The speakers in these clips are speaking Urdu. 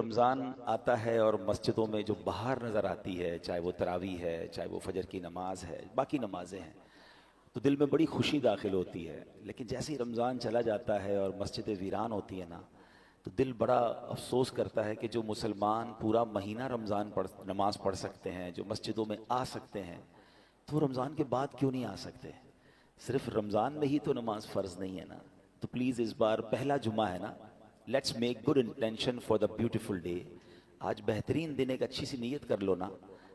رمضان آتا ہے اور مسجدوں میں جو باہر نظر آتی ہے، چاہے وہ تراویح ہے، چاہے وہ فجر کی نماز ہے، باقی نمازیں ہیں، تو دل میں بڑی خوشی داخل ہوتی ہے. لیکن جیسے ہی رمضان چلا جاتا ہے اور مسجدیں ویران ہوتی ہیں نا، تو دل بڑا افسوس کرتا ہے کہ جو مسلمان پورا مہینہ نماز پڑھ سکتے ہیں، جو مسجدوں میں آ سکتے ہیں، تو وہ رمضان کے بعد کیوں نہیں آ سکتے؟ صرف رمضان میں ہی تو نماز فرض نہیں ہے نا. تو پلیز اس بار پہلا جمعہ ہے نا، let's make good intention for the beautiful day. آج بہترین دن، ایک اچھی سی نیت کر لو نا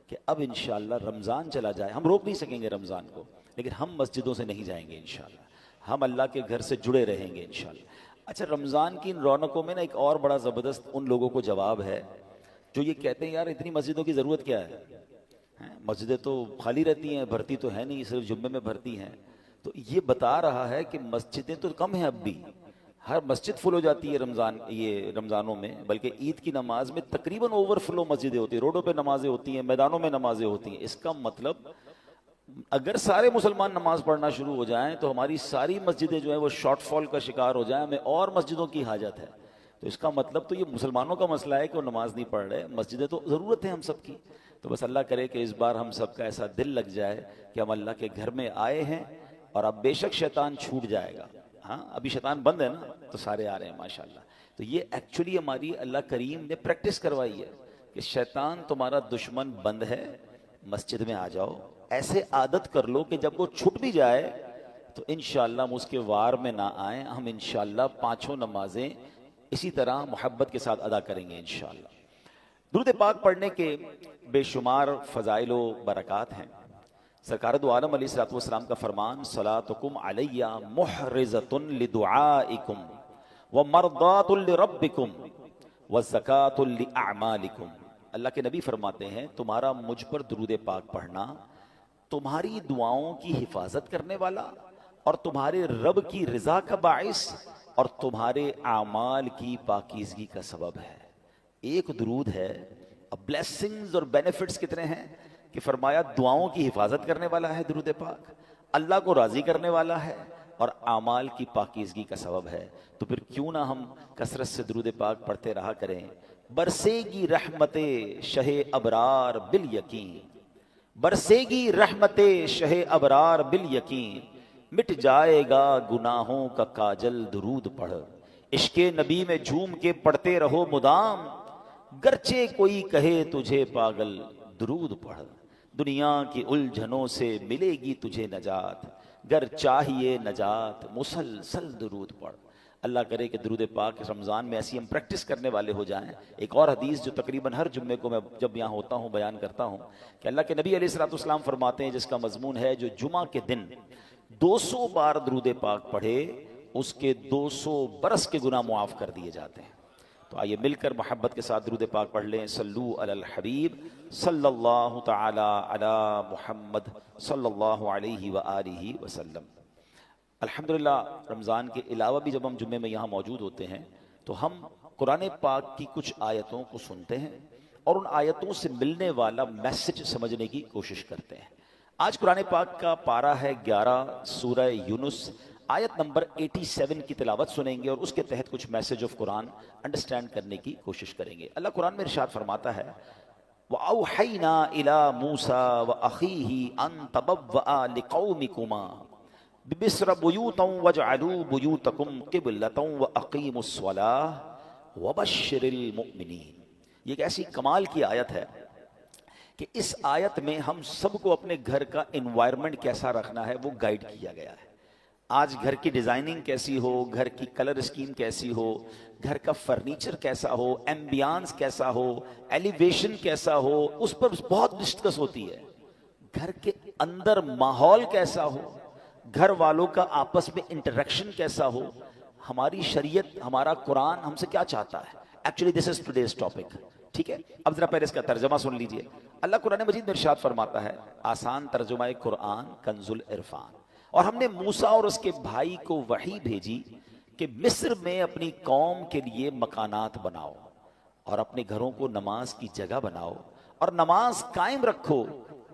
کہ اب انشاءاللہ رمضان چلا جائے. ہم روک نہیں سکیں گے رمضان کو، لیکن ہم مسجدوں سے نہیں جائیں گے انشاءاللہ. ہم اللہ کے گھر سے جڑے رہیں گے انشاءاللہ. اچھا، رمضان کی ان رونقوں میں نا ایک اور بڑا زبردست ان لوگوں کو جواب ہے جو یہ کہتے ہیں یار اتنی مسجدوں کی ضرورت کیا ہے؟ مسجدیں تو خالی رہتی ہیں، بھرتی تو ہے نہیں، صرف جمعے میں بھرتی ہیں. تو یہ بتا رہا ہے کہ مسجدیں تو کم ہیں، اب بھی ہر مسجد فل ہو جاتی ہے رمضانوں میں، بلکہ عید کی نماز میں تقریباً اوور فلو مسجدیں ہوتی ہیں، روڈوں پہ نمازیں ہوتی ہیں، میدانوں میں نمازیں ہوتی ہیں. اس کا مطلب اگر سارے مسلمان نماز پڑھنا شروع ہو جائیں تو ہماری ساری مسجدیں جو ہیں وہ شارٹ فال کا شکار ہو جائیں، ہمیں اور مسجدوں کی حاجت ہے. تو اس کا مطلب تو یہ مسلمانوں کا مسئلہ ہے کہ وہ نماز نہیں پڑھ رہے، مسجدیں تو ضرورت ہے ہم سب کی. تو بس اللہ کرے کہ اس بار ہم سب کا ایسا دل لگ جائے کہ ہم اللہ کے گھر میں آئے ہیں، اور اب بے شک شیطان چھوٹ جائے گا. ہاں ابھی شیطان بند ہے نا، تو سارے آ رہے ہیں ماشاءاللہ. تو یہ ایکچولی ہماری اللہ کریم نے پریکٹس کروائی ہے کہ شیطان تمہارا دشمن بند ہے، مسجد میں آ جاؤ. ایسے عادت کر لو کہ جب وہ چھٹ بھی جائے تو انشاءاللہ ہم اس کے وار میں نہ آئیں. ہم انشاءاللہ پانچوں نمازیں اسی طرح محبت کے ساتھ ادا کریں گے انشاءاللہ. درود پاک پڑھنے کے بے شمار فضائل و برکات ہیں. سرکار دو عالم علیہ الصلوۃ والسلام کا فرمان، صلاتکم علی محرزۃ لدعائکم ومرضات لربکم وزکاۃ لاعمالکم. اللہ کے نبی فرماتے ہیں تمہارا مجھ پر درود پاک پڑھنا تمہاری دعاؤں کی حفاظت کرنے والا، اور تمہارے رب کی رضا کا باعث، اور تمہارے اعمال کی پاکیزگی کا سبب ہے. ایک درود ہے، اب بلیسنگز اور بینیفٹس کتنے ہیں کہ فرمایا دعاؤں کی حفاظت کرنے والا ہے درود پاک، اللہ کو راضی کرنے والا ہے، اور اعمال کی پاکیزگی کا سبب ہے. تو پھر کیوں نہ ہم کثرت سے درود پاک پڑھتے رہا کریں. برسے گی رحمت شہ ابرار بالیقین، برسے گی رحمت شہ ابرار بالیقین، مٹ جائے گا گناہوں کا کاجل درود پڑھ. عشق نبی میں جھوم کے پڑھتے رہو مدام، گرچہ کوئی کہے تجھے پاگل درود پڑھ. دنیا کی الجھنوں سے ملے گی تجھے نجات، گر چاہیے نجات مسلسل درود پڑھ. اللہ کرے کہ درود پاک رمضان میں ایسی ہم پریکٹس کرنے والے ہو جائیں. ایک اور حدیث جو تقریباً ہر جمعے کو میں جب یہاں ہوتا ہوں بیان کرتا ہوں کہ اللہ کے نبی علیہ الصلوۃ والسلام فرماتے ہیں، جس کا مضمون ہے جو جمعہ کے دن 200 بار درود پاک پڑھے اس کے 200 برس کے گناہ معاف کر دیے جاتے ہیں. تو آئیے مل کر محبت کے ساتھ درود پاک پڑھ لیں. صلو علی الحبیب صلی اللہ تعالی علی محمد صلی اللہ علیہ وآلہ وسلم. الحمدللہ رمضان کے علاوہ بھی جب ہم جمعے میں یہاں موجود ہوتے ہیں تو ہم قرآن پاک کی کچھ آیتوں کو سنتے ہیں اور ان آیتوں سے ملنے والا میسج سمجھنے کی کوشش کرتے ہیں. آج قرآن پاک کا پارہ ہے 11 سورہ یونس، آیت نمبر 87 کی تلاوت سنیں گے اور اس کے تحت کچھ میسج آف قرآن انڈرسٹینڈ کرنے کی کوشش کریں گے. اللہ قرآن میں ارشاد فرماتا ہے، وَأَوْحَيْنَا إِلَى مُوسَى وَأَخِيهِ أَن تَبَوَّآ لِقَوْمِكُمَا بِمِصْرَ بُيُوتًا وَاجْعَلُوا بُيُوتَكُمْ قِبْلَةً وَأَقِيمُوا الصَّلَاةَ وَبَشِّرِ الْمُؤْمِنِينَ. یہ ایک ایسی کمال کی آیت ہے کہ اس آیت میں ہم سب کو اپنے گھر کا انوائرمنٹ کیسا رکھنا ہے وہ گائیڈ کیا گیا ہے. آج گھر کی ڈیزائننگ کیسی ہو، گھر کی کلر اسکیم کیسی ہو، گھر کا فرنیچر کیسا ہو، ایمبیانس کیسا ہو، ایلیویشن کیسا ہو، اس پر بہت ڈسکس ہوتی ہے. گھر کے اندر ماحول کیسا ہو، گھر والوں کا آپس میں انٹریکشن کیسا ہو، ہماری شریعت، ہمارا قرآن ہم سے کیا چاہتا ہے. Actually this is today's topic. ٹھیک ہے، اب ذرا پہلے اس کا ترجمہ سن لیجئے. اللہ قرآن مجید میں ارشاد فرماتا ہے، آسان ترجمہ قرآن کنز العرفان، اور ہم نے موسیٰ اور اس کے بھائی کو وحی بھیجی کہ مصر میں اپنی قوم کے لیے مکانات بناؤ اور اپنے گھروں کو نماز کی جگہ بناؤ اور نماز قائم رکھو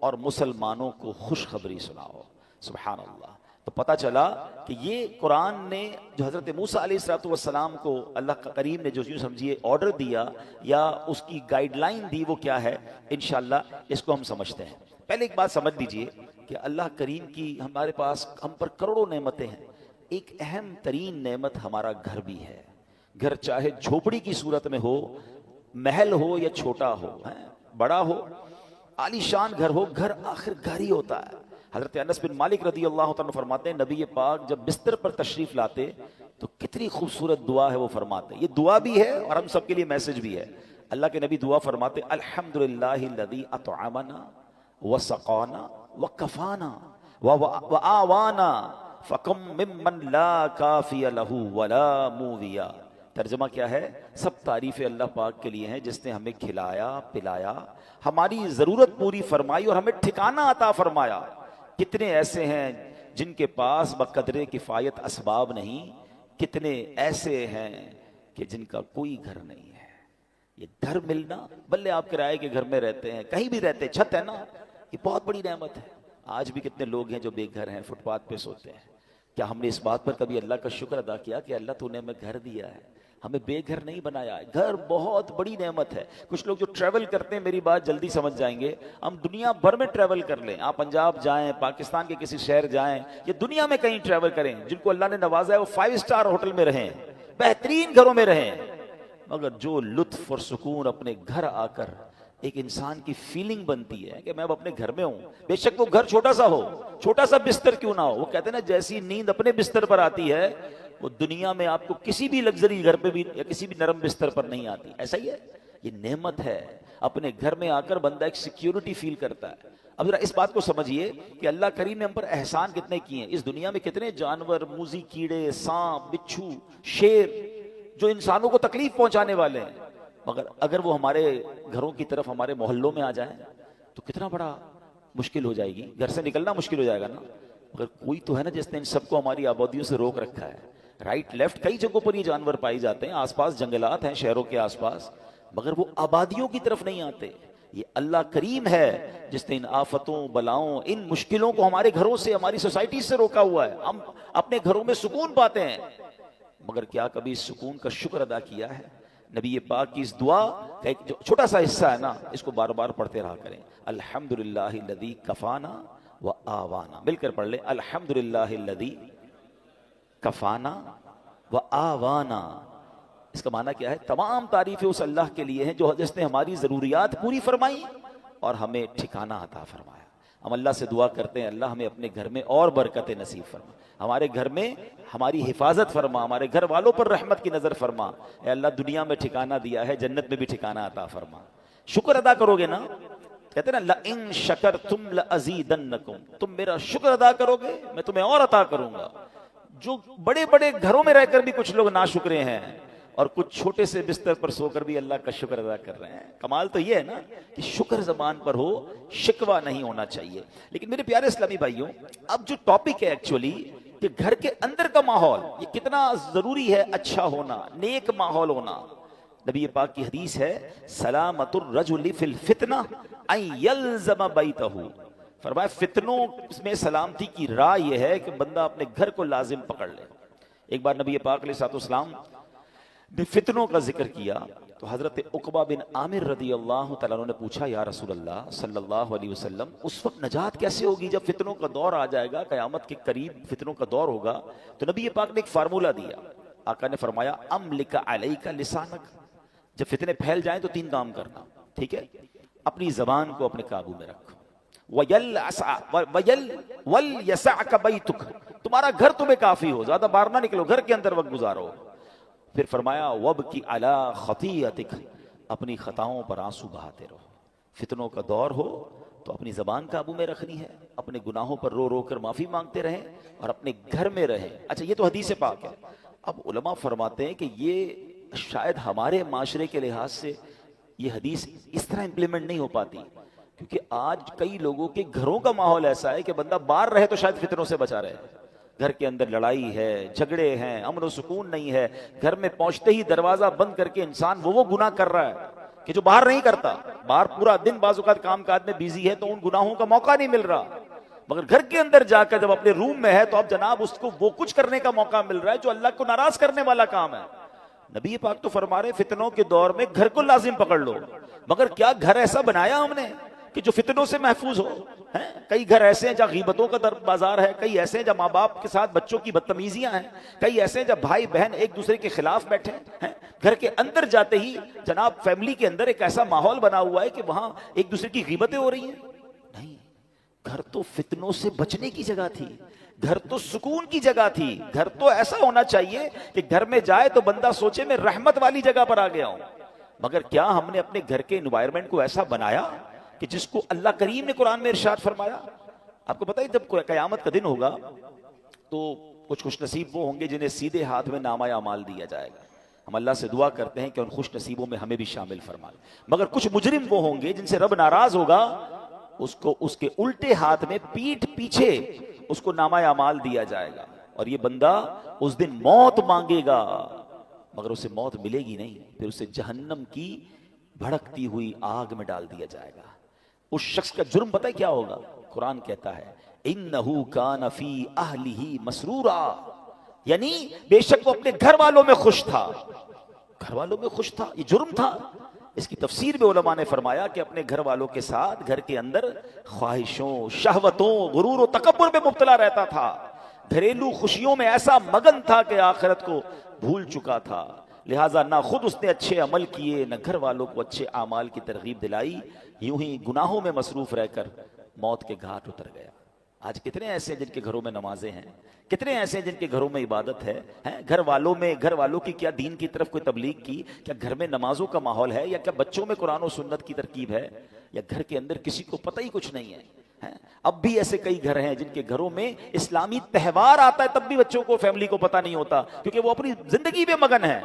اور مسلمانوں کو خوشخبری سناؤ. سبحان اللہ. تو پتہ چلا کہ یہ قرآن نے جو حضرت موسیٰ علیہ السلام کو اللہ کریم نے جو یوں سمجھیے آرڈر دیا یا اس کی گائیڈ لائن دی، وہ کیا ہے انشاءاللہ اس کو ہم سمجھتے ہیں۔ پہلے ایک بات سمجھ لیجئے کہ اللہ کریم کی ہمارے پاس ہم پر کروڑوں نعمتیں ہیں، ایک اہم ترین نعمت ہمارا گھر بھی ہے۔ گھر چاہے جھوپڑی کی صورت میں ہو، محل ہو یا چھوٹا ہو، بڑا ہو، عالی شان گھر ہو، گھر آخر گھر ہی ہوتا ہے۔ حضرت انس بن مالک رضی اللہ تعالیٰ فرماتے ہیں نبی پاک جب بستر پر تشریف لاتے تو کتنی خوبصورت دعا ہے وہ فرماتے ہیں۔ یہ دعا بھی ہے اور ہم سب کے لیے میسج بھی ہے۔ اللہ کے نبی دعا فرماتے الحمدللہ الذی اطعمنا وسقانا وکفانا وآوانا فکم ممن لا کافی لہ ولا موویا۔ ترجمہ کیا ہے؟ سب تعریف اللہ پاک کے لیے ہیں جس نے ہمیں کھلایا پلایا، ہماری ضرورت پوری فرمائی اور ہمیں ٹھکانہ عطا فرمایا۔ کتنے ایسے ہیں جن کے پاس بقدر کفایت اسباب نہیں، کتنے ایسے ہیں کہ جن کا کوئی گھر نہیں ہے۔ یہ گھر ملنا، بلے آپ کرائے کے گھر میں رہتے ہیں، کہیں بھی رہتے ہیں، چھت ہے نا، یہ بہت بڑی نعمت ہے۔ آج بھی کتنے لوگ ہیں جو بے گھر ہیں، فٹ پاتھ پہ سوتے ہیں۔ کیا ہم نے اس بات پر کبھی اللہ کا شکر ادا کیا کہ اللہ تو نے ہمیں گھر دیا ہے، ہمیں بے گھر نہیں بنایا ہے؟ گھر بہت بڑی نعمت ہے۔ کچھ لوگ جو ٹریول کرتے ہیں، میری بات جلدی سمجھ جائیں گے، ہم دنیا بھر میں ٹریول کر لیں، آپ پنجاب جائیں، پاکستان کے کسی شہر جائیں، یا دنیا میں کہیں ٹریول کریں، جن کو اللہ نے نوازا ہے وہ 5 اسٹار ہوٹل میں رہیں، بہترین گھروں میں رہیں، مگر جو لطف اور سکون اپنے گھر آ کر ایک انسان کی فیلنگ بنتی ہے کہ میں اب اپنے گھر میں ہوں، بے شک وہ گھر چھوٹا سا ہو، چھوٹا سا بستر کیوں نہ ہو، وہ کہتے ہیں نا جیسی نیند اپنے بستر پر آتی ہے وہ دنیا میں آپ کو کسی بھی لگژری گھر پہ بھی یا کسی بھی نرم بستر پر نہیں آتی۔ ایسا ہی ہے، یہ نعمت ہے۔ اپنے گھر میں آ کر بندہ ایک سیکیورٹی فیل کرتا ہے۔ اب ذرا اس بات کو سمجھیے کہ اللہ کریم نے ہم پر احسان کتنے کیے ہیں۔ اس دنیا میں کتنے جانور، موذی کیڑے، سانپ، بچھو، شیر جو انسانوں کو تکلیف پہنچانے والے ہیں، مگر اگر وہ ہمارے گھروں کی طرف، ہمارے محلوں میں آ جائیں تو کتنا بڑا مشکل ہو جائے گی، گھر سے نکلنا مشکل ہو جائے گا نا۔ مگر کوئی تو ہے نا جس نے ان سب کو ہماری آبادیوں سے روک رکھا ہے۔ رائٹ لیفٹ کئی جگہوں پر یہ جانور پائی جاتے ہیں، آس پاس جنگلات ہیں شہروں کے آس پاس، مگر وہ آبادیوں کی طرف نہیں آتے۔ یہ اللہ کریم ہے جس نے ان آفتوں، بلاؤں، ان مشکلوں کو ہمارے گھروں سے، ہماری سوسائٹی سے روکا ہوا ہے۔ ہم اپنے گھروں میں سکون پاتے ہیں، مگر کیا کبھی اس سکون کا شکر ادا کیا ہے؟ نبی پاک کی اس دعا کا ایک جو چھوٹا سا حصہ ہے نا، اس کو بار بار پڑھتے رہا کریں۔ الحمدللہ الذی کفانا وآوانا، مل کر پڑھ لیں، الحمدللہ الذی کفانا وآوانا۔ اس کا معنی کیا ہے؟ تمام تعریفیں اس اللہ کے لیے ہیں جو جس نے ہماری ضروریات پوری فرمائی اور ہمیں ٹھکانہ عطا فرمایا۔ ہم اللہ سے دعا کرتے ہیں اللہ ہمیں اپنے گھر میں اور برکت نصیب فرما، ہمارے گھر میں ہماری حفاظت فرما، ہمارے گھر والوں پر رحمت کی نظر فرما۔ اے اللہ دنیا میں ٹھکانہ دیا ہے، جنت میں بھی ٹھکانہ عطا فرما۔ شکر ادا کرو گے نا، کہتے ہیں نا لَإِن شَكَرْتُمْ لَأَزِيدَنَّكُمْ، تم میرا شکر ادا کرو گے میں تمہیں اور عطا کروں گا۔ جو بڑے بڑے گھروں میں رہ کر بھی کچھ لوگ ناشکرے ہیں اور کچھ چھوٹے سے بستر پر سو کر بھی اللہ کا شکر ادا کر رہے ہیں۔ کمال تو یہ ہے نا کہ شکر زبان پر ہو، شکوہ نہیں ہونا چاہیے۔ لیکن میرے پیارے اسلامی بھائیوں، اب جو ٹاپک ہے ایکچولی کہ گھر کے اندر کا ماحول یہ کتنا ضروری ہے، اچھا ہونا، نیک ماحول ہونا۔ نبی پاک کی حدیث ہے سلامت الرجل فی الفتنہ ان یلزم بیتہ، فرمایا فتنوں میں سلامتی کی راہ یہ ہے کہ بندہ اپنے گھر کو لازم پکڑ لے۔ ایک بار نبی پاک علیہ السلام نے فتنوں کا ذکر کیا تو حضرت عقبہ بن عامر رضی اللہ تعالیٰ عنہ نے پوچھا یا رسول اللہ صلی اللہ علیہ وسلم اس وقت نجات کیسے ہوگی جب فتنوں کا دور آ جائے گا، قیامت کے قریب فتنوں کا دور ہوگا؟ تو نبی پاک نے ایک فارمولہ دیا، آقا نے فرمایا املک علیک لسانک، جب فتنے پھیل جائیں تو 3 کام کرنا، ٹھیک ہے؟ اپنی زبان کو اپنے قابو میں رکھو، وَلْيَسَعْكَ بَيْتُكَ، تمہارا گھر تمہیں کافی ہو، زیادہ باہر نہ نکلو، گھر کے اندر وقت گزارو۔ پھر فرمایا وَبْكِ عَلَىٰ خَطِيئَتِكَ، اپنی خطاؤں پر آنسو بہاتے رہو۔ فتنوں کا دور ہو تو اپنی زبان قابو میں رکھنی ہے، اپنے گناہوں پر رو رو کر معافی مانگتے رہیں اور اپنے گھر میں رہیں۔ اچھا یہ تو حدیث پاک ہے۔ اب علماء فرماتے ہیں کہ یہ شاید ہمارے معاشرے کے لحاظ سے یہ حدیث اس طرح امپلیمنٹ نہیں ہو پاتی، کیونکہ آج کئی لوگوں کے گھروں کا ماحول ایسا ہے کہ بندہ باہر رہے تو شاید فتنوں سے بچا رہے، گھر کے اندر لڑائی ہے، جھگڑے ہیں، امن و سکون نہیں ہے، گھر میں پہنچتے ہی دروازہ بند کر کے انسان وہ گناہ کر رہا ہے کہ جو باہر نہیں کرتا، باہر پورا دن بعض اوقات کام کاج میں بیزی ہے تو ان گناہوں کا موقع نہیں مل رہا۔ مگر گھر کے اندر جا کر جب اپنے روم میں ہے تو اب جناب اس کو وہ کچھ کرنے کا موقع مل رہا ہے جو اللہ کو ناراض کرنے والا کام ہے. نبی پاک تو فرما رہے فتنوں کے دور میں گھر کو لازم پکڑ لو. مگر کیا گھر ایسا بنایا ہم نے کہ جو فتنوں سے محفوظ ہو؟ کئی گھر ایسے ہیں جہاں غیبتوں کا بازار ہے, کئی ایسے ہیں جہاں ماں باپ کے ساتھ بچوں کی بدتمیزیاں ہیں, کئی ایسے ہیں جہاں بھائی بہن ایک دوسرے کے خلاف بیٹھے ہیں. گھر کے اندر جاتے ہی جناب فیملی کے اندر ایک ایسا ماحول بنا ہوا ہے کہ وہاں ایک دوسرے کی غیبتیں ہو رہی ہیں. نہیں, گھر تو فتنوں سے بچنے کی جگہ تھی, گھر تو سکون کی جگہ تھی, گھر تو ایسا ہونا چاہیے کہ گھر میں جائے تو بندہ سوچے میں رحمت والی جگہ پر آ گیا ہوں. مگر کیا ہم نے اپنے گھر کے انوائرمنٹ کو ایسا بنایا کہ جس کو اللہ کریم نے قرآن میں ارشاد فرمایا؟ آپ کو پتہ ہے جب قیامت کا دن ہوگا تو کچھ خوش نصیب وہ ہوں گے جنہیں سیدھے ہاتھ میں نامہ اعمال دیا جائے گا. ہم اللہ سے دعا کرتے ہیں کہ ان خوش نصیبوں میں ہمیں بھی شامل فرمائے. مگر کچھ مجرم وہ ہوں گے جن سے رب ناراض ہوگا, اس کو اس کے الٹے ہاتھ میں پیٹھ پیچھے اس کو نامہ اعمال دیا جائے گا, اور یہ بندہ اس دن موت مانگے گا مگر اسے موت ملے گی نہیں, پھر اسے جہنم کی بھڑکتی ہوئی آگ میں ڈال دیا جائے گا. اس شخص کا جرم پتہ ہے کیا ہوگا؟ قرآن کہتا ہے انہو کان فی اہلہ مسرورا, یعنی بے شک وہ اپنے گھر والوں میں خوش تھا. گھر والوں میں خوش تھا, یہ جرم تھا. اس کی تفسیر میں علماء نے فرمایا کہ اپنے گھر والوں کے ساتھ گھر کے اندر خواہشوں, شہوتوں, غرور و تکبر میں مبتلا رہتا تھا. گھریلو خوشیوں میں ایسا مگن تھا کہ آخرت کو بھول چکا تھا. لہٰذا نہ خود اس نے اچھے عمل کیے, نہ گھر والوں کو اچھے اعمال کی ترغیب دلائی, یوں ہی گناہوں میں مصروف رہ کر موت کے گھاٹ اتر گیا. آج کتنے ایسے ہیں جن کے گھروں میں نمازیں ہیں, کتنے ایسے ہیں جن کے گھروں میں عبادت ہے, گھر والوں کی کیا دین کی طرف کوئی تبلیغ کی, کیا گھر میں نمازوں کا ماحول ہے, یا کیا بچوں میں قرآن و سنت کی ترکیب ہے, یا گھر کے اندر کسی کو پتہ ہی کچھ نہیں ہے. اب بھی ایسے کئی گھر ہیں جن کے گھروں میں اسلامی تہوار آتا ہے تب بھی بچوں کو, فیملی کو پتہ نہیں ہوتا, کیونکہ وہ اپنی زندگی میں مگن ہے,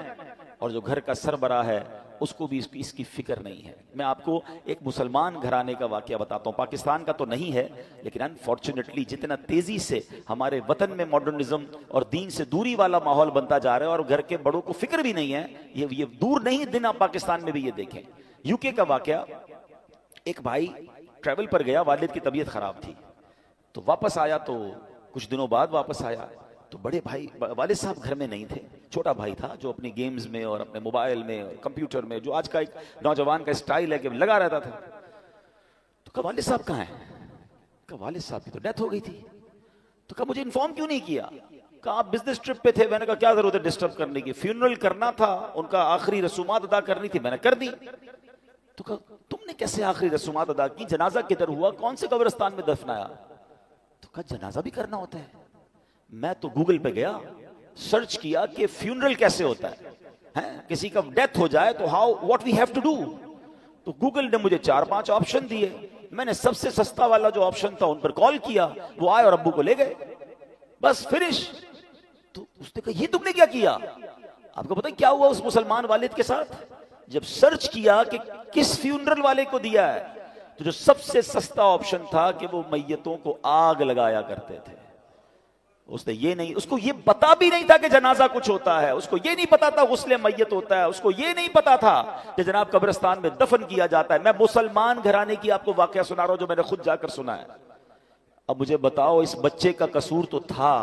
اور جو گھر کا سربراہ ہے اس کو بھی اس کی فکر نہیں ہے. میں آپ کو ایک مسلمان گھرانے کا واقعہ بتاتا ہوں, پاکستان کا تو نہیں ہے لیکن انفارچونیٹلی جتنا تیزی سے ہمارے وطن میں ماڈرنزم اور دین سے دوری والا ماحول بنتا جا رہا ہے اور گھر کے بڑوں کو فکر بھی نہیں ہے, یہ دور نہیں دن آپ پاکستان میں بھی یہ دیکھیں. یو کے کا واقعہ, ایک بھائی ٹریول پر گیا, والد کی طبیعت خراب تھی تو واپس آیا, تو کچھ دنوں بعد واپس آیا تو بڑے بھائی والد صاحب گھر میں نہیں تھے, چھوٹا بھائی تھا جو اپنی گیمز میں اور اپنے موبائل میں اور کمپیوٹر میں, جو آج کا ایک نوجوان کا اسٹائل ہے کہ لگا رہتا تھا. تو کہا والد صاحب کہاں ہیں؟ کہا والد صاحب کی تو ڈیتھ ہو گئی تھی. تو کہا مجھے انفارم کیوں نہیں کیا؟ کہا آپ بزنس ٹرپ پہ تھے. میں نے کہا کیا ضرورت ہے ڈسٹرب کرنے کی, فیونرل کرنا تھا, ان کا آخری رسومات ادا کرنی تھی, میں نے کر دی. تو کہا تم نے کیسے آخری رسومات ادا کی, جنازہ کدھر ہوا, کون سے قبرستان میں دفنایا؟ تو کہا جنازہ بھی کرنا ہوتا ہے. میں تو گوگل پہ گیا, سرچ کیا کہ فیونرل کیسے ہوتا ہے, کسی کا ڈیتھ ہو جائے تو what we have to do. تو گوگل نے مجھے 4-5 آپشن دیے, میں نے سب سے سستا والا جو آپشن تھا ان پر کال کیا, وہ آئے اور ابو کو لے گئے, بس فنش. تو اس نے کہا یہ تم نے کیا کیا؟ آپ کو پتہ کیا ہوا اس مسلمان والد کے ساتھ؟ جب سرچ کیا کہ کس فیونرل والے کو دیا ہے, تو جو سب سے سستا آپشن تھا کہ وہ میتوں کو آگ لگایا کرتے تھے. اس نے یہ نہیں, اس کو یہ پتا بھی نہیں تھا کہ جنازہ کچھ ہوتا ہے, اس کو یہ نہیں پتا تھا غسل میت ہوتا ہے, اس کو یہ نہیں پتا تھا کہ جناب قبرستان میں دفن کیا جاتا ہے. میں مسلمان گھرانے کی آپ کو واقعہ سنا رہا ہوں جو میں نے خود جا کر سنا ہے. اب مجھے بتاؤ, اس بچے کا قصور تو تھا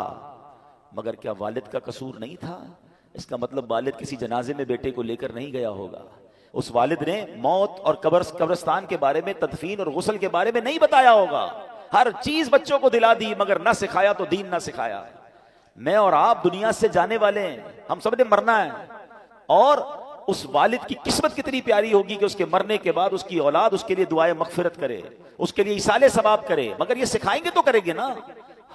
مگر کیا والد کا قصور نہیں تھا؟ اس کا مطلب والد کسی جنازے میں بیٹے کو لے کر نہیں گیا ہوگا. اس والد نے موت اور قبرستان کے بارے میں, تدفین اور غسل کے بارے میں نہیں بتایا ہوگا. ہر چیز بچوں کو دلا دی مگر نہ سکھایا تو دین نہ سکھایا. میں اور آپ دنیا سے جانے والے ہیں, ہم سب نے مرنا ہے, اور اس والد کی قسمت کتنی پیاری ہوگی کہ اس کے مرنے کے بعد اس کی اولاد اس کے لیے دعائے مغفرت کرے, اس کے لیے ایصال ثواب کرے. مگر یہ سکھائیں گے تو کریں گے نا.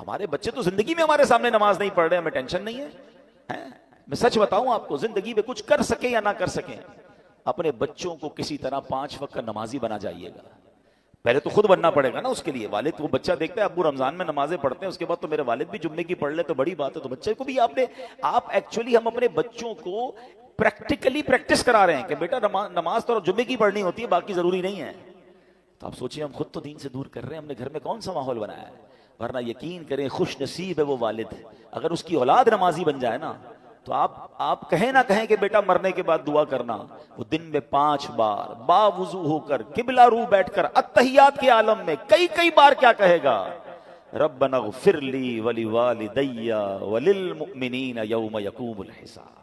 ہمارے بچے تو زندگی میں ہمارے سامنے نماز نہیں پڑھ رہے, ہمیں ٹینشن نہیں ہے. میں سچ بتاؤں آپ کو, زندگی میں کچھ کر سکیں یا نہ کر سکیں, اپنے بچوں کو کسی طرح 5 وقت کا نمازی بنا جائیے گا. پہلے تو خود بننا پڑے گا نا اس کے لیے. والد کو بچہ دیکھتا ہے ابو رمضان میں نمازیں پڑھتے ہیں, اس کے بعد تو میرے والد بھی جمعے کی پڑھ لے تو بڑی بات ہے. تو بچے کو بھی آپ ایکچولی ہم اپنے بچوں کو پریکٹیکلی پریکٹس کرا رہے ہیں کہ بیٹا نماز تو جمعے کی پڑھنی ہوتی ہے, باقی ضروری نہیں ہے. تو آپ سوچیں ہم خود تو دین سے دور کر رہے ہیں, ہم نے گھر میں کون سا ماحول بنایا ہے. ورنہ یقین کریں خوش نصیب ہے وہ والد, اگر اس کی اولاد نمازی بن جائے نا, تو آپ کہیں نہ کہیں کہ بیٹا مرنے کے بعد دعا کرنا, وہ دن میں 5 بار با وضو ہو کر قبلہ رو بیٹھ کر اتحیات کے عالم میں کئی بار کیا کہے گا, ربنا اغفر لی ولوالدی وللمؤمنین یوم یقوم الحساب.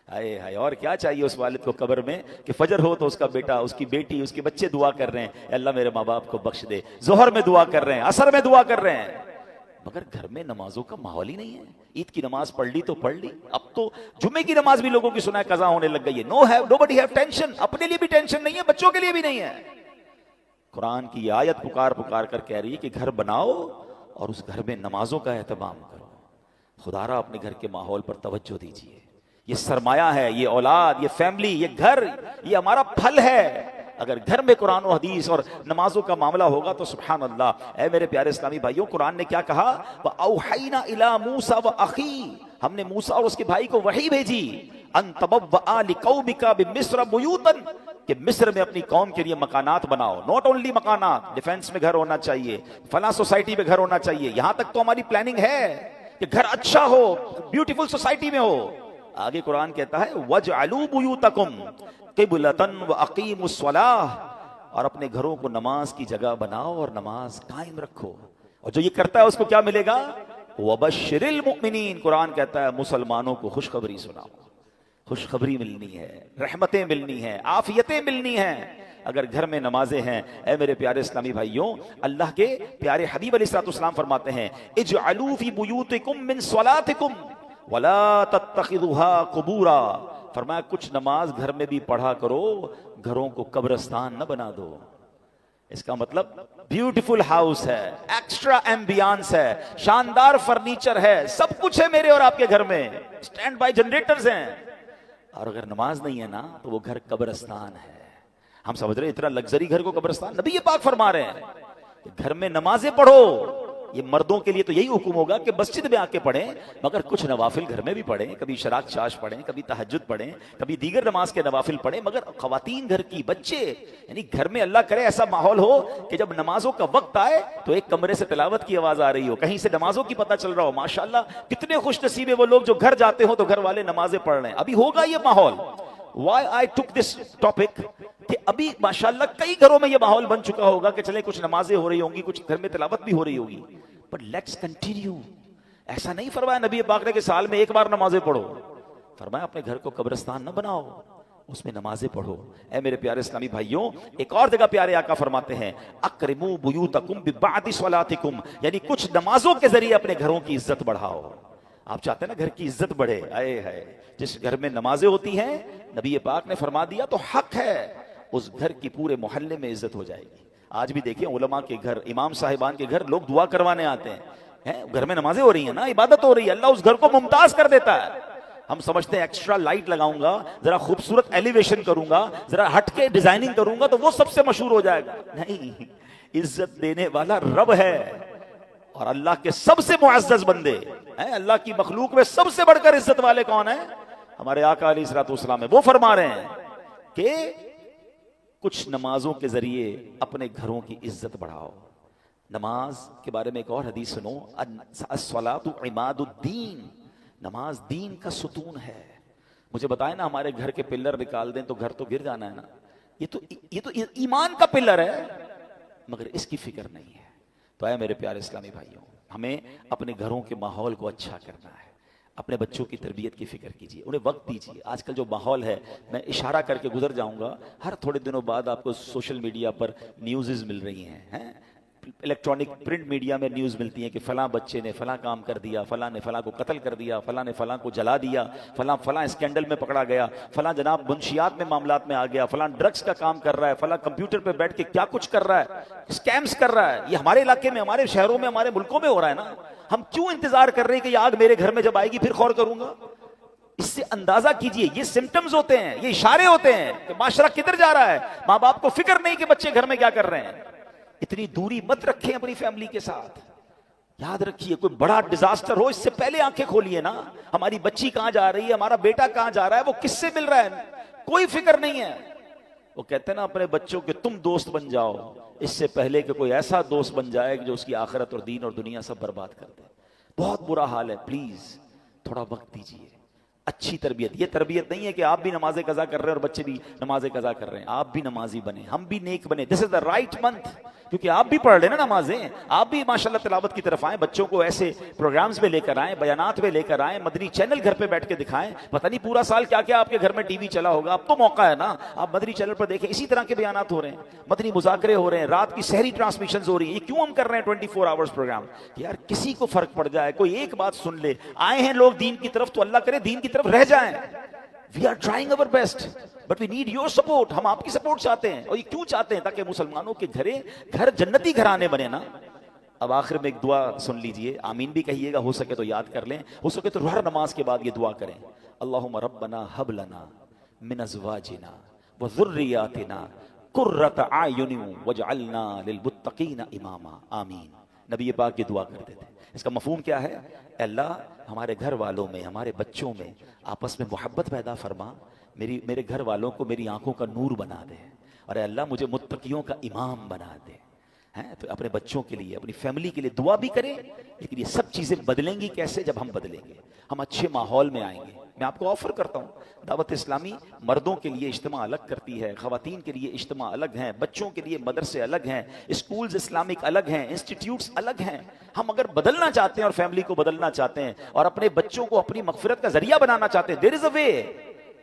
ہائے ہائے، اور کیا چاہیے اس والد کو قبر میں کہ فجر ہو تو اس کا بیٹا، اس کی بیٹی، اس کے بچے دعا کر رہے ہیں اے اللہ میرے ماں باپ کو بخش دے، ظہر میں دعا کر رہے ہیں، عصر میں دعا کر رہے ہیں، مگر گھر میں نمازوں کا ماحول ہی نہیں ہے. عید کی نماز پڑھ لی تو پڑھ لی، اب تو جمعے کی نماز بھی لوگوں کی سنا ہے قضا ہونے لگ گئی ہے. nobody have tension، اپنے لیے بھی ٹینشن نہیں ہے، بچوں کے لیے بھی نہیں ہے. قرآن کی یہ آیت پکار پکار کر کہہ رہی ہے کہ گھر بناؤ اور اس گھر میں نمازوں کا اہتمام کرو. خدا را اپنے گھر کے ماحول پر توجہ دیجیے. یہ سرمایہ ہے، یہ اولاد، یہ فیملی، یہ گھر، یہ ہمارا پھل ہے. اگر گھر میں قرآن و حدیث اور نمازوں کا معاملہ ہوگا تو سبحان اللہ. اے میرے پیارے اسلامی بھائیوں، قرآن نے کیا کہا؟ وَأَوْحَيْنَا إِلَىٰ مُوسَىٰ وَأَخِيهِ، ہم نے موسیٰ اور اس کے بھائی کو وحی بھیجی، أَن تَبَوَّآ لِقَوْمِكَ بِمِصْرَ بُيُوتًا، کہ مصر میں اپنی قوم کے لیے مکانات بناؤ. نوٹ اونلی مکانات، ڈیفینس میں گھر ہونا چاہیے، فلاں سوسائٹی میں گھر ہونا چاہیے. یہاں تک تو ہماری پلاننگ ہے کہ گھر اچھا ہو، بیوٹیفل سوسائٹی میں ہو. آگے قرآن کہتا ہے وَاجْعَلُوا بُيُوتَكُمْ قِبْلَةً وَأَقِيمُوا الصَّلَاةَ، اور اپنے گھروں کو نماز کی جگہ بناؤ اور نماز قائم رکھو. اور جو یہ کرتا ہے اس کو کیا ملے گا؟ وَبَشِّرِ الْمُؤْمِنِينَ، قرآن کہتا ہے مسلمانوں کو خوشخبری سناؤ. خوشخبری ملنی ہے، رحمتیں ملنی ہیں، عافیتیں ملنی ہیں اگر گھر میں نمازیں ہیں. اے میرے پیارے اسلامی بھائیوں، اللہ کے پیارے حبیب علیہ الصلوۃ والسلام فرماتے ہیں اجعلوا فی بیوتکم من صلاتکم ولا تتخذوها قبورا. فرمایا کچھ نماز گھر میں بھی پڑھا کرو، گھروں کو قبرستان نہ بنا دو. اس کا مطلب بیوٹیفل ہاؤس ہے، ایکسٹرا ایمبیانس ہے، شاندار فرنیچر ہے، سب کچھ ہے میرے اور آپ کے گھر میں، سٹینڈ بائی جنریٹرز ہیں، اور اگر نماز نہیں ہے نا تو وہ گھر قبرستان ہے. ہم سمجھ رہے ہیں اتنا لگزری گھر کو قبرستان، نبی یہ پاک فرما رہے ہیں کہ گھر میں نمازیں پڑھو. یہ مردوں کے لیے تو یہی حکم ہوگا کہ مسجد میں آ کے پڑھیں، مگر کچھ نوافل گھر میں بھی پڑھیں، کبھی شراک شاش پڑھیں، کبھی تہجد پڑھیں، کبھی دیگر نماز کے نوافل پڑھیں. مگر خواتین گھر کی، بچے، یعنی گھر میں اللہ کرے ایسا ماحول ہو کہ جب نمازوں کا وقت آئے تو ایک کمرے سے تلاوت کی آواز آ رہی ہو، کہیں سے نمازوں کی پتہ چل رہا ہو. ماشاءاللہ کتنے خوش نصیب ہیں وہ لوگ جو گھر جاتے ہوں تو گھر والے نمازیں پڑھ رہے ہیں. ابھی ہوگا یہ ماحول. Why I took this topic کہ ابھی ماشاءاللہ کئی گھروں میں یہ ماحول بن چکا ہوگا کہ چلے کچھ نمازیں ہو رہی ہوں گی، کچھ گھر میں تلاوت بھی ہو رہی ہوگی. But let's continue. ایسا نہیں فرمایا نبی پاک نے کہ سال میں ایک بار نمازیں پڑھو. فرمایا اپنے گھر کو قبرستان نہ بناؤ، اس میں نمازیں پڑھو. اے میرے پیارے اسلامی بھائیوں، ایک اور جگہ پیارے آقا فرماتے ہیں اکرموا بیوتکم ببعد صلاتکم، یعنی کچھ نمازوں کے ذریعے اپنے گھروں کی عزت بڑھاؤ. آپ چاہتے ہیں نا گھر کی عزت بڑھے؟ آئے ہے جس گھر میں نمازیں ہوتی ہیں، نبی پاک نے فرما دیا تو حق ہے اس گھر کی پورے محلے میں عزت ہو جائے گی. آج بھی دیکھیں علماء کے گھر، امام صاحبان کے گھر لوگ دعا کروانے آتے ہیں. گھر میں نمازیں ہو رہی ہیں نا، عبادت ہو رہی ہے، اللہ اس گھر کو ممتاز کر دیتا ہے. ہم سمجھتے ہیں ایکسٹرا لائٹ لگاؤں گا، ذرا خوبصورت ایلیویشن کروں گا، ذرا ہٹ کے ڈیزائننگ کروں گا تو وہ سب سے مشہور ہو جائے گا. نہیں، عزت دینے والا رب ہے، اور اللہ کے سب سے معزز بندے ہیں. اللہ کی مخلوق میں سب سے بڑھ کر عزت والے کون ہیں؟ ہمارے آقا علیہ الصلوۃ والسلام ہیں. وہ فرما رہے ہیں کہ کچھ نمازوں کے ذریعے اپنے گھروں کی عزت بڑھاؤ. نماز کے بارے میں ایک اور حدیث سنو، الصلاۃ عماد الدین، نماز دین کا ستون ہے. مجھے بتائیں نا، ہمارے گھر کے پلر نکال دیں تو گھر تو گر جانا ہے نا. یہ تو ایمان کا پلر ہے، مگر اس کی فکر نہیں ہے. تو اے میرے پیارے اسلامی بھائیوں، ہمیں اپنے گھروں کے ماحول کو اچھا کرنا ہے. اپنے بچوں کی تربیت کی فکر کیجیے، انہیں وقت دیجیے. آج کل جو ماحول ہے، میں اشارہ کر کے گزر جاؤں گا، ہر تھوڑے دنوں بعد آپ کو سوشل میڈیا پر نیوزز مل رہی ہیں، الیکٹرانک پرنٹ میڈیا میں نیوز ملتی ہیں کہ فلاں بچے نے فلاں کام کر دیا، فلاں نے فلاں کو قتل کر دیا، فلاں نے فلاں کو جلا دیا، فلاں اسکینڈل میں پکڑا گیا، فلاں جناب منشیات میں معاملات میں آ گیا، فلاں ڈرگس کا کام کر رہا ہے، فلاں کمپیوٹر پہ بیٹھ کے کیا کچھ کر رہا ہے، اسکیمز کر رہا ہے. یہ ہمارے علاقے میں، ہمارے شہروں میں، ہمارے ملکوں میں ہو رہا ہے نا. ہم کیوں انتظار کر رہے ہیں کہ یہ آگ میرے گھر میں جب آئے گی پھر غور کروں گا؟ اس سے اندازہ کیجئے، یہ سمٹمز ہوتے ہیں، یہ اشارے ہوتے ہیں کہ معاشرہ کدھر جا رہا ہے. ماں باپ کو فکر نہیں کہ بچے گھر میں کیا کر رہے ہیں. اتنی دوری مت رکھیں اپنی فیملی کے ساتھ. یاد رکھیے، کوئی بڑا ڈیزاسٹر ہو اس سے پہلے آنکھیں کھولیے نا. ہماری بچی کہاں جا رہی ہے، ہمارا بیٹا کہاں جا رہا ہے، وہ کس سے مل رہا ہے، کوئی فکر نہیں ہے. وہ کہتے ہیں نا اپنے بچوں کے تم دوست بن جاؤ اس سے پہلے کہ کوئی ایسا دوست بن جائے جو اس کی آخرت اور دین اور دنیا سب برباد کر دے. بہت برا حال ہے. پلیز تھوڑا وقت دیجیے. اچھی تربیت. یہ تربیت نہیں ہے کہ آپ بھی نماز قضا کر رہے ہیں اور بچے بھی نماز قضا کر رہے ہیں. آپ بھی نمازی بنے, ہم بھی نیک بنے. دس از دا رائٹ منتھ, کیونکہ آپ بھی پڑھ رہے ہیں نا نمازیں, آپ بھی ماشاءاللہ تلاوت کی طرف آئیں, بچوں کو ایسے پروگرامز میں لے کر آئیں, بیانات میں لے کر آئیں, مدنی چینل گھر پہ بیٹھ کے دکھائیں. پتہ نہیں پورا سال کیا کیا آپ کے گھر میں ٹی وی چلا ہوگا, اب تو موقع ہے نا, آپ مدنی چینل پر دیکھیں, اسی طرح کے بیانات ہو رہے ہیں, مدنی مذاکرے ہو رہے ہیں, رات کی سحری ٹرانسمیشنز ہو رہی ہیں. یہ کیوں ہم کر رہے ہیں 24 آورز پروگرام؟ یار کسی کو فرق پڑ جائے, کوئی ایک بات سن لے. آئے ہیں لوگ دین کی طرف, تو اللہ کرے دین کی طرف رہ جائیں. We are trying our best, but we need your support. ہم آپ کی سپورٹ چاہتے ہیں. اور یہ کیوں چاہتے ہیں؟ تاکہ مسلمانوں کے گھر جنتی گھرانے بنے نا. اب آخر میں ایک دعا سن لیجئے, آمین بھی کہیے گا, ہو سکے تو یاد کر لیں, ہو سکے تو ہر نماز کے بعد یہ دعا کریں. اللہم ربنا ہب لنا من ازواجنا وذریاتنا قرۃ اعین واجعلنا للمتقین اماما. آمین. نبی پاک یہ دعا کرتے تھے. اس کا مفہوم کیا ہے؟ اے اللہ ہمارے گھر والوں میں, ہمارے بچوں میں آپس میں محبت پیدا فرما, میرے گھر والوں کو میری آنکھوں کا نور بنا دے, اور اے اللہ مجھے متقیوں کا امام بنا دے. تو اپنے بچوں کے لیے, اپنی فیملی کے لیے دعا بھی کریں. لیکن یہ سب چیزیں بدلیں گی کیسے؟ جب ہم بدلیں گے, ہم اچھے ماحول میں آئیں گے. میں آپ کو آفر کرتا ہوں, دعوت اسلامی مردوں کے لیے اجتماع الگ کرتی ہے, خواتین کے لیے اجتماع الگ ہیں, بچوں کے لیے مدرسے الگ ہیں, اسکولز اسلامک الگ ہیں, انسٹیٹیوٹس الگ ہیں. ہم اگر بدلنا چاہتے ہیں اور فیملی کو بدلنا چاہتے ہیں اور اپنے بچوں کو اپنی مغفرت کا ذریعہ بنانا چاہتے ہیں, دیر از اے وے.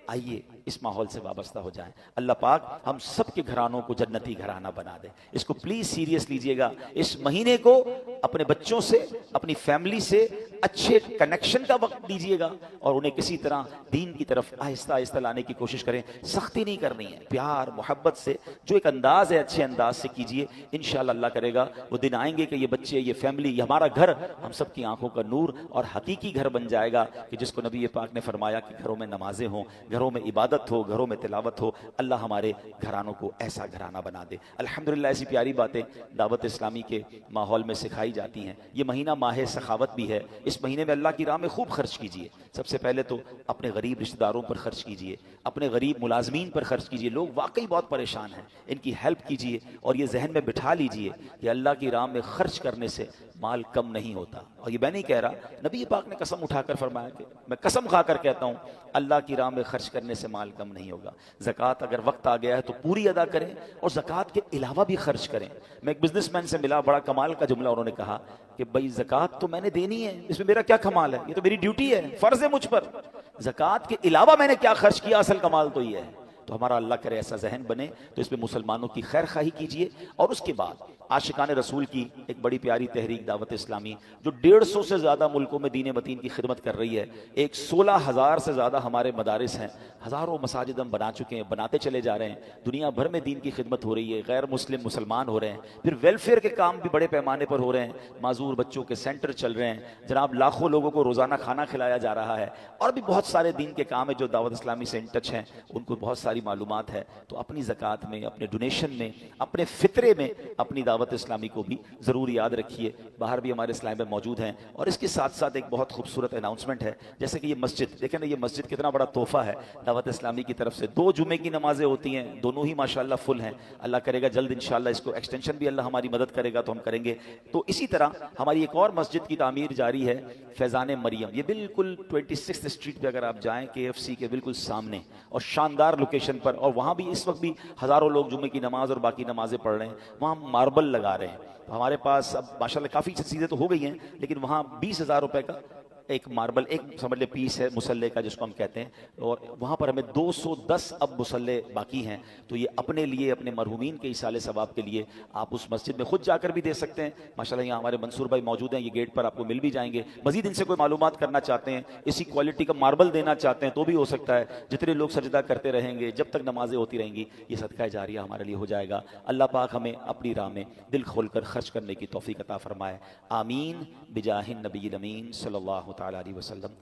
آئیے اس ماحول سے وابستہ ہو جائیں. اللہ پاک ہم سب کے گھرانوں کو جنتی گھرانہ بنا دے. اس کو پلیز سیریس لیجئے گا. اس مہینے کو اپنے بچوں سے, اپنی فیملی سے اچھے کنیکشن کا وقت دیجئے گا, اور انہیں کسی طرح دین کی طرف آہستہ آہستہ لانے کی کوشش کریں. سختی نہیں کرنی ہے, پیار محبت سے جو ایک انداز ہے اچھے انداز سے کیجئے. انشاءاللہ اللہ کرے گا وہ دن آئیں گے کہ یہ بچے, یہ فیملی, یہ ہمارا گھر ہم سب کی آنکھوں کا نور اور حقیقی گھر بن جائے گا, کہ جس کو نبی پاک نے فرمایا کہ گھروں میں نمازیں ہوں, گھروں میں عبادت ہو, گھروں میں تلاوت ہو. اللہ ہمارے گھرانوں کو ایسا گھرانہ بنا دے. الحمدللہ ایسی پیاری باتیں دعوت اسلامی کے ماحول میں سکھائی جاتی ہیں. یہ مہینہ ماہ سخاوت بھی ہے. اس مہینے میں اللہ کی راہ میں خوب خرچ کیجئے. سب سے پہلے تو اپنے غریب رشتہ داروں پر خرچ کیجئے, اپنے غریب ملازمین پر خرچ کیجئے. لوگ واقعی بہت پریشان ہیں, ان کی ہیلپ کیجئے, اور یہ ذہن میں بٹھا لیجئے کہ اللہ کی راہ میں خرچ کرنے سے مال کم نہیں ہوتا. اور یہ میں نہیں کہہ رہا, نبی پاک نے قسم اٹھا کر فرمایا, کہ میں قسم کھا کر کہتا ہوں اللہ کی راہ میں خرچ کرنے سے مال کم نہیں ہوگا. زکوٰۃ اگر وقت آ گیا ہے تو پوری ادا کریں, اور زکوٰۃ کے علاوہ بھی خرچ کریں. میں ایک بزنس مین سے ملا, بڑا کمال کا جملہ انہوں نے کہا کہ بھائی زکوٰۃ تو میں نے دینی ہے, اس میں میرا کیا کمال ہے, یہ تو میری ڈیوٹی ہے, فرض ہے مجھ پر. زکوٰۃ کے علاوہ میں نے کیا خرچ کیا, اصل کمال تو یہ ہے. تو ہمارا اللہ کرے ایسا ذہن بنے, تو اس میں مسلمانوں کی خیر خواہی کیجئے. اور اس کے بعد عاشقان رسول کی ایک بڑی پیاری تحریک دعوت اسلامی, جو 150 سے زیادہ ملکوں میں دین متین کی خدمت کر رہی ہے. 16,000 سے زیادہ ہمارے مدارس ہیں, ہزاروں مساجد ہم بنا چکے ہیں, بناتے چلے جا رہے ہیں. دنیا بھر میں دین کی خدمت ہو رہی ہے, غیر مسلم مسلمان ہو رہے ہیں. پھر ویلفیئر کے کام بھی بڑے پیمانے پر ہو رہے ہیں, معذور بچوں کے سینٹر چل رہے ہیں. جناب لاکھوں لوگوں کو روزانہ کھانا کھلایا جا رہا ہے. اور بھی بہت سارے دین کے کام ہیں جو دعوت اسلامی سے ان ٹچ ہیں, ان کو بہت ساری معلومات ہے. تو اپنی زکوٰۃ میں, اپنے ڈونیشن میں, اپنے فطرے میں اپنی دعوت اسلامی کو بھی ضرور یاد رکھیے. باہر بھی ہمارے اسلام میں موجود ہیں. اور اس کے ساتھ ساتھ ایک بہت خوبصورت اناؤنسمنٹ ہے, جیسے کہ یہ مسجد دیکھیں نا, یہ مسجد کتنا بڑا تحفہ ہے دعوت اسلامی کی طرف سے. 2 جمعے کی نمازیں ہوتی ہیں, دونوں ہی ماشاءاللہ فل ہیں. اللہ کرے گا جلد انشاءاللہ اس کو ایکسٹینشن بھی اللہ ہماری مدد کرے گا تو ہم کریں گے. تو اسی طرح ہماری ایک اور مسجد کی تعمیر جاری ہے, فیضان مریم. یہ بالکل 26 اسٹریٹ پہ اگر آپ جائیں, KFC کے بالکل سامنے, اور شاندار لوکیشن پر. اور وہاں بھی اس وقت بھی ہزاروں لوگ جمعے کی نماز اور باقی نمازیں پڑھ رہے ہیں. وہاں ماربل لگا رہے ہیں. ہمارے پاس اب ماشاءاللہ کافی چیزیں تو ہو گئی ہیں, لیکن وہاں 20,000 روپے کا ایک ماربل, ایک سمجھ لے پیس ہے مسلح کا جس کو ہم کہتے ہیں, اور وہاں پر ہمیں 210 اب مسلح باقی ہیں. تو یہ اپنے لیے, اپنے مرحومین کے ایصال ثواب کے لیے آپ اس مسجد میں خود جا کر بھی دے سکتے ہیں. ماشاءاللہ یہاں ہمارے منصور بھائی موجود ہیں, یہ گیٹ پر آپ کو مل بھی جائیں گے. مزید ان سے کوئی معلومات کرنا چاہتے ہیں, اسی کوالٹی کا ماربل دینا چاہتے ہیں تو بھی ہو سکتا ہے. جتنے لوگ سجدہ کرتے رہیں گے, جب تک نمازیں ہوتی رہیں گی, یہ صدقہ جاریہ ہمارے لیے ہو جائے گا. اللہ پاک ہمیں اپنی راہ میں دل کھول کر خرچ کرنے کی توفیق عطا فرمائے. آمین بجاہ النبی الامین صلی اللہ تعالی علیہ وسلم.